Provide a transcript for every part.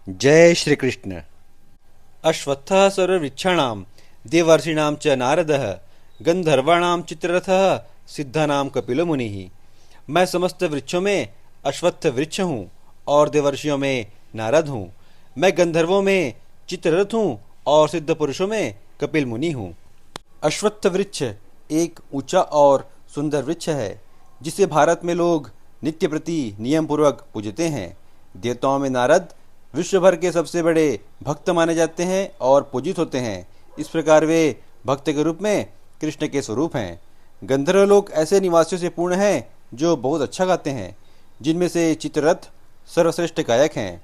जय श्री कृष्ण। अश्वत्थः सर्ववृक्षाणां देवर्षीणां च नारदः गंधर्वाणां चित्ररथः सिद्धानां कपिलो मुनिः। मैं समस्त वृक्षों में अश्वत्थ वृक्ष हूँ और देवर्षियों में नारद हूँ। मैं गंधर्वों में चित्ररथ हूँ और सिद्ध पुरुषों में कपिल मुनि हूँ। अश्वत्थ वृक्ष एक ऊंचा और सुंदर वृक्ष है जिसे भारत में लोग नित्य प्रति नियम पूर्वक पूजते हैं। देवताओं में नारद विश्व भर के सबसे बड़े भक्त माने जाते हैं और पूजित होते हैं। इस प्रकार वे भक्त के रूप में कृष्ण के स्वरूप हैं। गंधर्व लोग ऐसे निवासियों से पूर्ण हैं जो बहुत अच्छा गाते हैं, जिनमें से चित्ररथ सर्वश्रेष्ठ गायक हैं।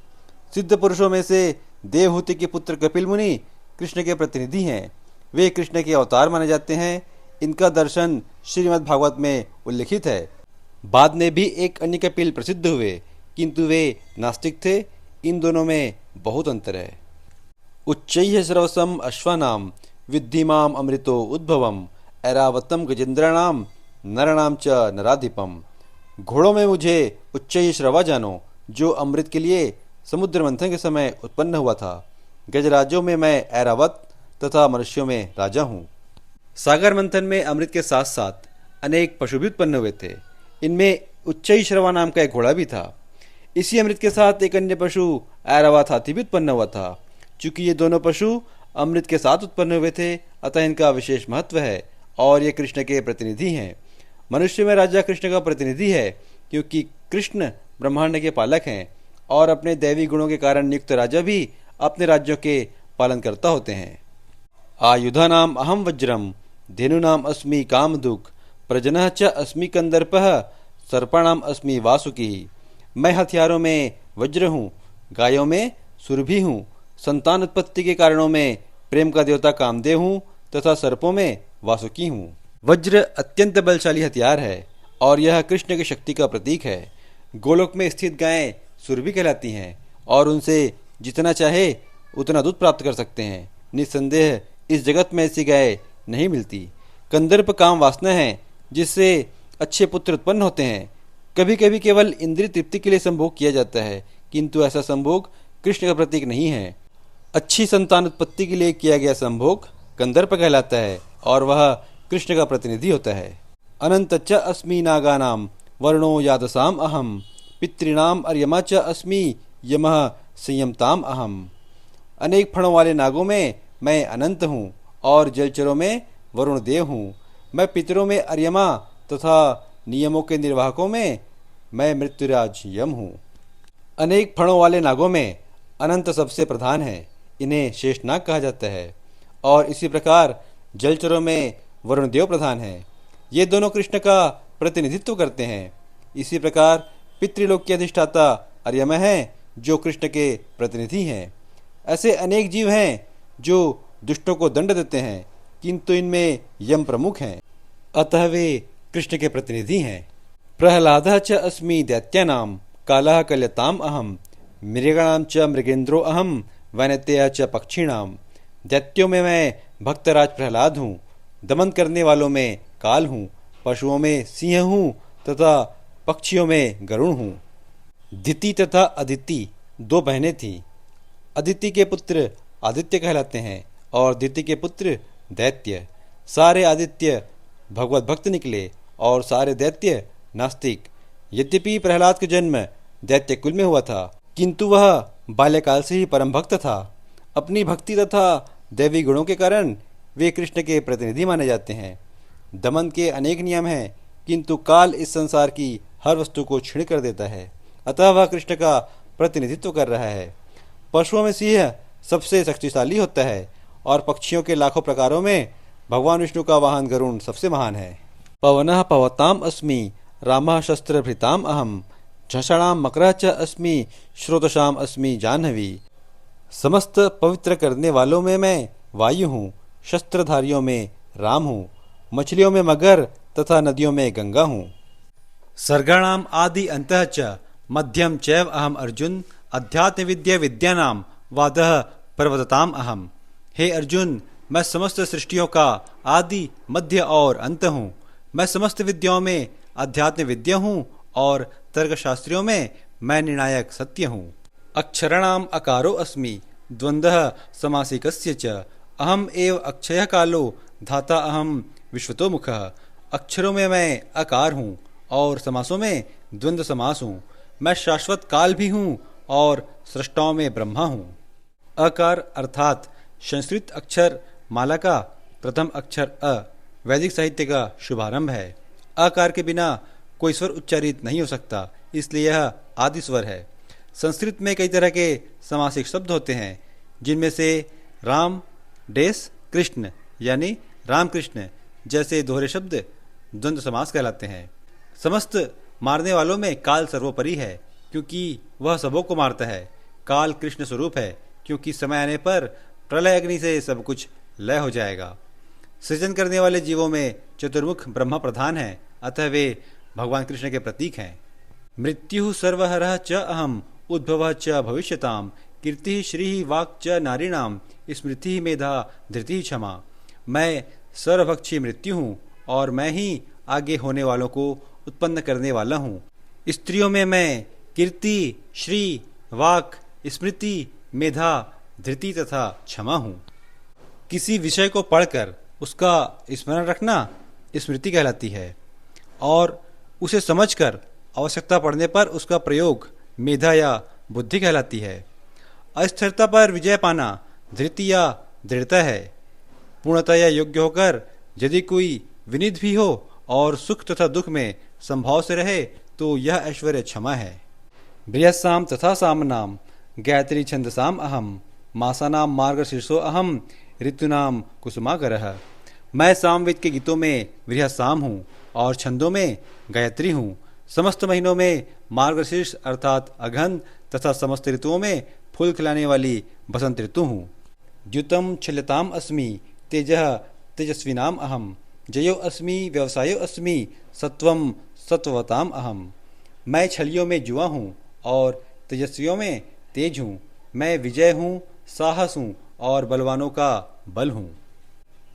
सिद्ध पुरुषों में से देवहूति के पुत्र कपिल मुनि कृष्ण के प्रतिनिधि हैं। वे कृष्ण के अवतार माने जाते हैं। इनका दर्शन श्रीमद् भागवत में उल्लिखित है। बाद में भी एक अन्य कपिल प्रसिद्ध हुए, किंतु वे नास्तिक थे। इन दोनों में बहुत अंतर है। उच्चैः श्रवसम अश्वानाम विद्धिमाम अमृतो उद्भवम ऐरावतम गजेंद्राणाम नरणाम च नराधिपम। घोड़ों में मुझे उच्चैः श्रवा जानो, जो अमृत के लिए समुद्र मंथन के समय उत्पन्न हुआ था। गजराजों में मैं ऐरावत तथा मनुष्यों में राजा हूँ। सागर मंथन में अमृत के साथ साथ अनेक पशु भी उत्पन्न हुए थे। इनमें उच्चैः श्रवा नाम का एक घोड़ा भी था। इसी अमृत के साथ एक अन्य पशु ऐरावत हाथी भी उत्पन्न हुआ था। चूंकि ये दोनों पशु अमृत के साथ उत्पन्न हुए थे, अतः इनका विशेष महत्व है और ये कृष्ण के प्रतिनिधि हैं। मनुष्य में राजा कृष्ण का प्रतिनिधि है, क्योंकि कृष्ण ब्रह्मांड के पालक हैं और अपने दैवी गुणों के कारण नियुक्त राजा भी अपने राज्यों के पालनकर्ता होते हैं। आयुधानाम अहम वज्रम धेनुनाम अस्मि कामधुक् प्रजनः च अस्मि कंदर्पः सर्पाणाम अस्मि वासुकी। मैं हथियारों में वज्र हूँ, गायों में सुरभि हूँ, संतान उत्पत्ति के कारणों में प्रेम का देवता कामदेव हूँ तथा सर्पों में वासुकी हूँ। वज्र अत्यंत बलशाली हथियार है और यह कृष्ण की शक्ति का प्रतीक है। गोलोक में स्थित गायें सुरभि कहलाती हैं और उनसे जितना चाहे उतना दूध प्राप्त कर सकते हैं। निस्संदेह इस जगत में ऐसी गाय नहीं मिलती। कंदर्प काम वासना है जिससे अच्छे पुत्र उत्पन्न होते हैं। कभी कभी केवल इंद्रिय तृप्ति के लिए संभोग किया जाता है, किंतु ऐसा संभोग कृष्ण का प्रतीक नहीं है। अच्छी संतान उत्पत्ति के लिए किया गया संभोग कंदर्प कहलाता है और वह कृष्ण का प्रतिनिधि होता है। अनंत च अस्मि नागानाम वर्णो यादसाम अहम पितृणाम अर्यमा च अस्मि यमः संयमताम अहम। अनेक फणों वाले नागों में मैं अनंत हूँ और जलचरों में वरुण देव हूँ। मैं पितरों में अर्यमा तथा नियमों के निर्वाहकों में मैं मृत्युराज यम हूँ। अनेक फणों वाले नागों में अनंत सबसे प्रधान है। इन्हें शेषनाग कहा जाता है और इसी प्रकार जलचरों में वरुण देव प्रधान है। ये दोनों कृष्ण का प्रतिनिधित्व करते हैं। इसी प्रकार पितृलोक के अधिष्ठाता अर्यमा हैं, जो कृष्ण के प्रतिनिधि हैं। ऐसे अनेक जीव हैं जो दुष्टों को दंड देते हैं, किंतु इनमें यम प्रमुख हैं, अतः वे कृष्ण के प्रतिनिधि हैं। प्रहलादः च अस्मि दैत्यानां कालः कल्यताम अहम मृगाणां च मृगेंद्रो अहम वैनतेय च पक्षिणाम। दैत्यों में मैं भक्तराज प्रहलाद हूँ, दमन करने वालों में काल हूँ, पशुओं में सिंह हूँ तथा पक्षियों में गरुण हूँ। दिति तथा अदिति दो बहनें थीं। अदिति के पुत्र आदित्य कहलाते हैं और दिति के पुत्र दैत्य। सारे आदित्य भगवत भक्त निकले और सारे दैत्य नास्तिक। यद्यपि प्रहलाद का जन्म दैत्य कुल में हुआ था, किंतु वह बाल्यकाल से ही परम भक्त था। अपनी भक्ति तथा दैवी गुणों के कारण वे कृष्ण के प्रतिनिधि माने जाते हैं। दमन के अनेक नियम हैं, किंतु काल इस संसार की हर वस्तु को छीण कर देता है, अतः वह कृष्ण का प्रतिनिधित्व कर रहा है। पशुओं में सिंह सबसे शक्तिशाली होता है और पक्षियों के लाखों प्रकारों में भगवान विष्णु का वाहन गरुण सबसे महान है। पवनः पवताम अस्मि रामः शस्त्रभृताम अहम झषणाम मकरः च अस्मि श्रोतशाम अस्मि जाह्नवी। समस्त पवित्र करने वालों में मैं वायु हूँ, शस्त्रधारियों में राम हूँ, मछलियों में मगर तथा नदियों में गंगा हूँ। सर्गाणाम आदि अंतः च मध्यम चैव अहम अर्जुन अध्यात्म विद्या विद्यानाम वादः प्रवदताम अहम। हे अर्जुन, मैं समस्त सृष्टियों का आदि मध्य और अंत हूँ। मैं समस्त विद्याओं में अध्यात्म विद्या हूँ और तर्कशास्त्रियों में मैं निर्णायक सत्य हूँ। अक्षराणाम् अकारो अस्मि द्वन्द्वः समासिकस्य च अहम एव अक्षयः कालो धाता अहम विश्वतो मुखः। अक्षरों में मैं अकार हूँ और समासों में द्वंद्व समास हूँ। मैं शाश्वत काल भी हूँ और सृष्टाओं में ब्रह्मा हूँ। अकार अर्थात संस्कृत अक्षर माला का प्रथम अक्षर अ वैदिक साहित्य का शुभारंभ है। अकार के बिना कोई स्वर उच्चारित नहीं हो सकता, इसलिए यह आदि स्वर है। संस्कृत में कई तरह के समासिक शब्द होते हैं, जिनमें से राम डेस कृष्ण यानी राम कृष्ण जैसे दोहरे शब्द द्वंद्व समास कहलाते हैं। समस्त मारने वालों में काल सर्वोपरि है, क्योंकि वह सबों को मारता है। काल कृष्ण स्वरूप है, क्योंकि समय आने पर प्रलय अग्नि से सब कुछ लय हो जाएगा। सृजन करने वाले जीवों में चतुर्मुख ब्रह्मा प्रधान है, अतः वे भगवान कृष्ण के प्रतीक हैं। मृत्यु सर्वहरः च अहम उद्भवः च भविष्यताम कीर्ति श्री वाक् च नारीणाम स्मृति मेधा धृति क्षमा। मैं सर्वभक्षी मृत्यु हूँ और मैं ही आगे होने वालों को उत्पन्न करने वाला हूँ। स्त्रियों में मैं कीर्ति श्री वाक् स्मृति मेधा धृति तथा क्षमा हूँ। किसी विषय को पढ़कर उसका स्मरण रखना स्मृति कहलाती है और उसे समझकर आवश्यकता पड़ने पर उसका प्रयोग मेधा या बुद्धि कहलाती है। अस्थिरता पर विजय पाना धृति या दृढ़ता है। पूर्णतः या योग्य होकर यदि कोई विनित भी हो और सुख तथा दुख में संभाव से रहे तो यह ऐश्वर्य क्षमा है। बृहस्साम तथा सामनाम गायत्री छंदसाम अहम मासानाम मार्गशीर्षो अहम ऋतुनाम कुसुमाकरः। मैं सामवेद के गीतों में बृहस्साम हूँ और छंदों में गायत्री हूँ। समस्त महीनों में मार्गशीर्ष अर्थात अघन तथा समस्त ऋतुओं में फूल खिलाने वाली बसंत ऋतु हूँ। द्युतम छलताम अस्मि तेजः तेजस्विनाम अहम जयो अस्मि व्यवसायो अस्मि सत्वम सत्वताम अहम। मैं छलियों में जुआ हूँ और तेजस्वियों में तेज हूँ। मैं विजय हूँ, साहस हूँ और बलवानों का बल हूँ।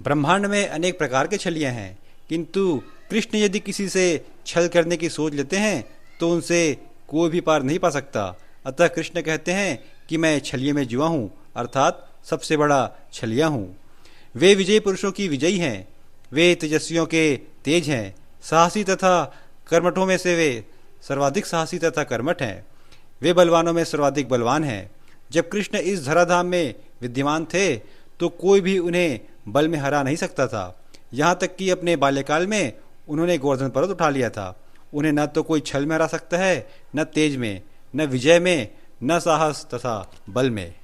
ब्रह्मांड में अनेक प्रकार के छलियाँ हैं, किंतु कृष्ण यदि किसी से छल करने की सोच लेते हैं तो उनसे कोई भी पार नहीं पा सकता। अतः कृष्ण कहते हैं कि मैं छलिए में जुआ हूँ, अर्थात सबसे बड़ा छलिया हूँ। वे विजयी पुरुषों की विजयी हैं, वे तेजस्वियों के तेज हैं, साहसी तथा कर्मठों में से वे सर्वाधिक साहसी तथा कर्मठ हैं। वे बलवानों में सर्वाधिक बलवान हैं। जब कृष्ण इस धराधाम में विद्यमान थे तो कोई भी उन्हें बल में हरा नहीं सकता था। यहाँ तक कि अपने बाल्यकाल में उन्होंने गोवर्धन पर्वत उठा लिया था। उन्हें न तो कोई छल में हरा सकता है, न तेज में, न विजय में, न साहस तथा बल में।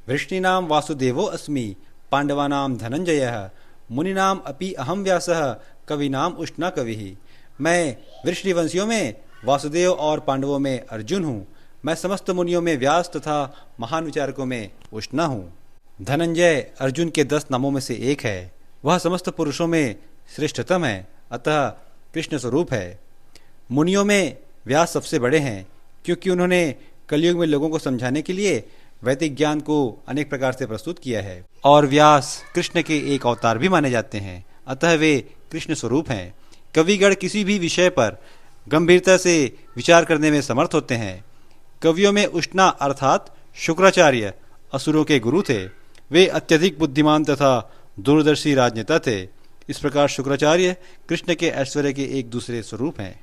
वृष्णीनाम वासुदेवो अस्मि पांडवानाम धनंजयः मुनिनाम अपि अहम व्यासः कविनाम उष्णा कविः। मैं वृष्णिवंशियों में वासुदेव और पांडवों में अर्जुन हूँ। मैं समस्त मुनियों में व्यास तथा महान विचारकों में उष्णा हूँ। धनंजय अर्जुन के 10 नामों में से एक है। वह समस्त पुरुषों में श्रेष्ठतम है, अतः कृष्ण स्वरूप है। मुनियों में व्यास सबसे बड़े हैं, क्योंकि उन्होंने कलयुग में लोगों को समझाने के लिए वैदिक ज्ञान को अनेक प्रकार से प्रस्तुत किया है। और व्यास कृष्ण के एक अवतार भी माने जाते हैं, अतः वे कृष्ण स्वरूप हैं। कविगण किसी भी विषय पर गंभीरता से विचार करने में समर्थ होते हैं। कवियों में उष्णा अर्थात शुक्राचार्य असुरों के गुरु थे। वे अत्यधिक बुद्धिमान तथा दूरदर्शी राजनेता थे। इस प्रकार शुक्राचार्य कृष्ण के ऐश्वर्य के एक दूसरे स्वरूप हैं।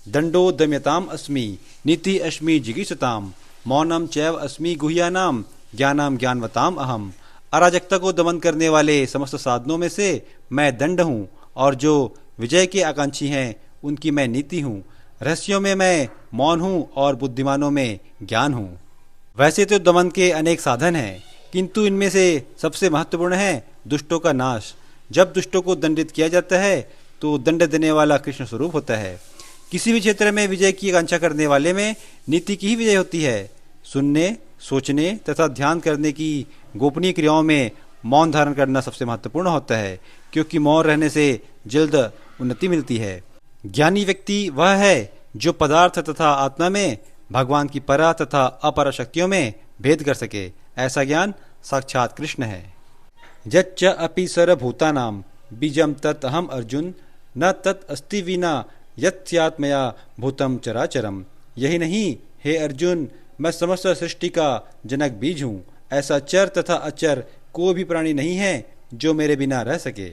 दंडो दम्यताम अस्मि नीति अस्मि जिगीषताम मौनम चैव अस्मि गुह्यानाम ज्ञानाम ज्ञानवताम अहम। अराजकता को दमन करने वाले समस्त साधनों में से मैं दंड हूँ और जो विजय के आकांक्षी हैं उनकी मैं नीति हूँ। रहस्यों में मैं मौन हूँ और बुद्धिमानों में ज्ञान हूँ। वैसे तो दमन के अनेक साधन हैं, किंतु इनमें से सबसे महत्वपूर्ण है दुष्टों का नाश। जब दुष्टों को दंडित किया जाता है तो दंड देने वाला कृष्ण स्वरूप होता है। किसी भी क्षेत्र में विजय की आकांक्षा करने वाले में नीति की ही विजय होती है। सुनने, सोचने तथा ध्यान करने की गोपनीय क्रियाओं में मौन धारण करना सबसे महत्वपूर्ण होता है, क्योंकि मौन रहने से जल्द उन्नति मिलती है। ज्ञानी व्यक्ति वह है जो पदार्थ तथा आत्मा में भगवान की परा तथा अपरा शक्तियों में भेद कर सके। ऐसा ज्ञान साक्षात कृष्ण है। यच्च अपि सर्वभूतानां बीजम तत् अहम अर्जुन न तत् अस्ति विना यत् स्यात् मया भूतम चराचरम। यही नहीं हे अर्जुन, मैं समस्त सृष्टि का जनक बीज हूँ। ऐसा चर तथा अचर कोई भी प्राणी नहीं है जो मेरे बिना रह सके।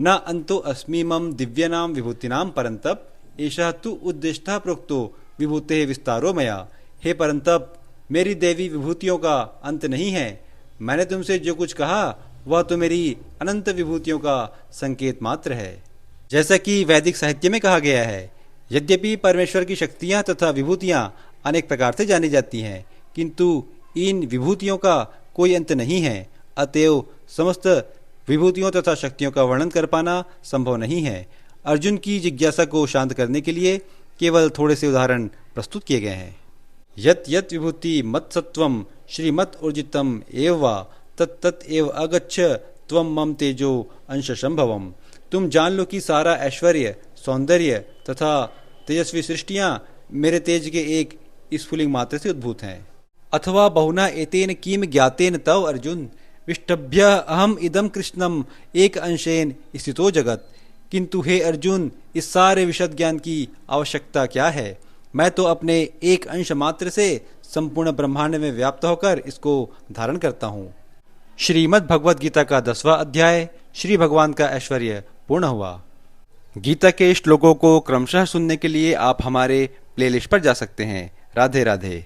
न अंतो अस्मि मम दिव्यनाम विभूतिनाम परंतप, एषः तु उद्दिष्टः प्रोक्तो विभूतेः विस्तारो मया। हे परंतप, मेरी देवी विभूतियों का अंत नहीं है। मैंने तुमसे जो कुछ कहा वह तो मेरी अनंत विभूतियों का संकेत मात्र है। जैसा कि वैदिक साहित्य में कहा गया है, यद्यपि परमेश्वर की शक्तियाँ तथा विभूतियाँ अनेक प्रकार से जानी जाती हैं, किंतु इन विभूतियों का कोई अंत नहीं है। अतएव समस्त विभूतियों तथा शक्तियों का वर्णन कर पाना संभव नहीं है। अर्जुन की जिज्ञासा को शांत करने के लिए केवल थोड़े से उदाहरण प्रस्तुत किए गए हैं। यत यत विभूति मत सत्वम श्रीमत ऊर्जितम एव वा तत्त एव अगच्छ त्वम मम तेजो अंश संभवम। तुम जान लो कि सारा ऐश्वर्य, सौंदर्य तथा तेजस्वी सृष्टियां मेरे तेज के एक स्फुलिंग मात्र से उद्भूत हैं। अथवा बहुना एतेन किम ज्ञातेन तव अर्जुन विष्टभ्य अहम इदम कृष्णम एक अंशेन स्थितो जगत। किंतु हे अर्जुन, इस सारे विशद ज्ञान की आवश्यकता क्या है? मैं तो अपने एक अंश मात्र से संपूर्ण ब्रह्मांड में व्याप्त होकर इसको धारण करता हूँ। श्रीमद् भगवद गीता का 10वां अध्याय श्री भगवान का ऐश्वर्य पूर्ण हुआ। गीता के श्लोकों को क्रमशः सुनने के लिए आप हमारे प्लेलिस्ट पर जा सकते हैं। राधे राधे।